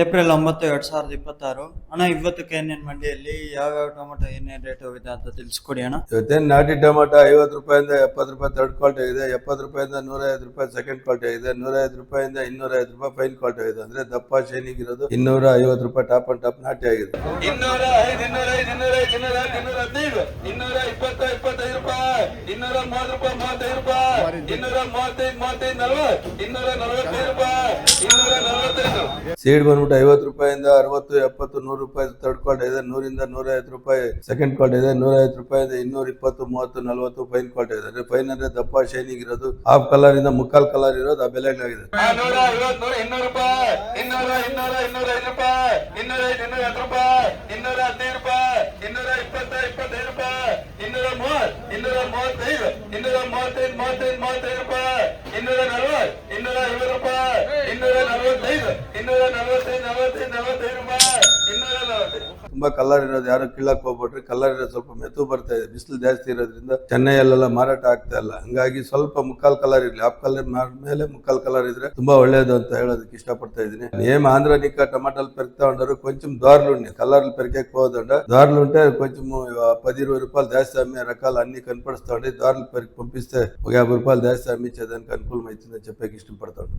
April 9, 2026 ಅಣ್ಣ, ಇವತ್ತಕ್ಕೆ ಏನೇನ್ ಮಂಡಿಯಲ್ಲಿ ಯಾವ್ಯಾವ ಟೊಮೆಟೊ ಏನೇನ್ ರೇಟ್ ಹೋಗಿದೆ ಅಂತ ತಿಳಿಸ್ಕೊಡಿ ಅಣ್ಣ. ಇವತ್ತೇನು ನಾಟಿ ಟೊಮೆಟೊ 50 ರೂಪಾಯಿಂದ 70 ರೂಪಾಯಿ ಥರ್ಡ್ ಕ್ವಾಲಿಟಿ ಇದೆ, 70 ರೂಪಾಯಿಂದ 150 ರೂಪಾಯಿ ಸೆಕೆಂಡ್ ಕ್ವಾಲಿಟಿ ಇದೆ, 150 ರೂಪಾಯಿಂದ 250 ರೂಪಾಯಿ ಫೈನ್ ಕ್ವಾಲಿಟಿ ಇದೆ. ಅಂದ್ರೆ ದಪ್ಪ ಶೈನಿಂಗ್ ಇರೋದು 250 ರೂಪಾಯಿ ಟಾಪ್ ಅಂಡ್ ಟಾಪ್ ನಾಟಿ ಆಗಿದೆ. 205, 205, 215, 220, 25 ರೂಪಾಯಿ, 230 ರೂಪಾಯಿ, 35 ರೂಪಾಯಿ, 235, 40, 245 ರೂಪಾಯಿ, 245. ಸೀಡ್ ಬಂದ್ಬಿಟ್ಟು 50 ರೂಪಾಯಿಂದ 60, 70, 100 ರೂಪಾಯಿ ಥರ್ಡ್ ಕ್ವಾಲಿಟಿ ಇದೆ, 100ರಿಂದ 150 ರೂಪಾಯಿ ಸೆಕೆಂಡ್ ಕ್ವಾಲಿಟಿ ಇದೆ, 150 ರೂಪಾಯಿಂದ 220, 30, 40 ಫೈನ್ ಕ್ವಾಲಿಟಿ ಇದೆ. ಅಂದ್ರೆ ಫೈನ್ ಅಂದ್ರೆ ದಪ್ಪ ಶೈನಿಂಗ್ ಇರೋದು, ಹಾಫ್ ಕಲರ್ ಇಂದ ಮುಕ್ಕಾಲ್ ಕಲರ್ ಇರೋದು ಆ ಬೆಲೆಗಳಾಗಿದೆ. 150, 200 ರೂಪಾಯಿ, 200, 205 ರೂಪಾಯಿ, 205, 210 ರೂಪಾಯಿ, 215 ರೂಪಾಯಿ, 220, 25 ರೂಪಾಯಿ, 230, 235, 235, 35 ರೂಪಾಯಿ, 240, 250 ರೂಪಾಯಿ, 245, 245, 45 ರೂಪಾಯಿ, 240. ತುಂಬಾ ಕಲರ್ ಇರೋದು ಯಾರು ಕೀಳಕ್ ಹೋಗ್ಬಿಟ್ರೆ, ಕಲರ್ ಇರೋದು ಸ್ವಲ್ಪ ಮೆತ್ತು ಬರ್ತಾ ಇದೆ. ಬಿಸಿಲು ಜಾಸ್ತಿ ಇರೋದ್ರಿಂದ ಚೆನ್ನೈಯಲ್ಲೆಲ್ಲ ಮಾರಾಟ ಆಗ್ತಾ ಇಲ್ಲ. ಹಂಗಾಗಿ ಸ್ವಲ್ಪ ಮುಕ್ಕಾಲ್ ಕಲರ್ ಇರ್ಲಿ, ಹಾಫ್ ಕಲರ್ ಮೇಲೆ ಮುಕ್ಕಾಲ್ ಕಲರ್ ಇದ್ರೆ ತುಂಬಾ ಒಳ್ಳೇದು ಅಂತ ಹೇಳೋದಕ್ಕೆ ಇಷ್ಟಪಡ್ತಾ ಇದೀನಿ. ఏం ఆంధ్రానిక టమాటాలు పెరుగుతా ఉండరు, కొంచెం దారులు ఉన్నాయి. కలర్లు పెరిగేకి పోదండ, దారులు ఉంటే కొంచెం 10-20 రూపాయలు జాస్తి అమ్మే రకాలు అన్ని కనపడుస్తా ఉండే. దారులు పెరిగి పంపిస్తే ఒక 50 రూపాయలు జాస్తి అమ్మించేదానికి అనుకూలం అవుతుందని చెప్పేకి ఇష్టపడతాను.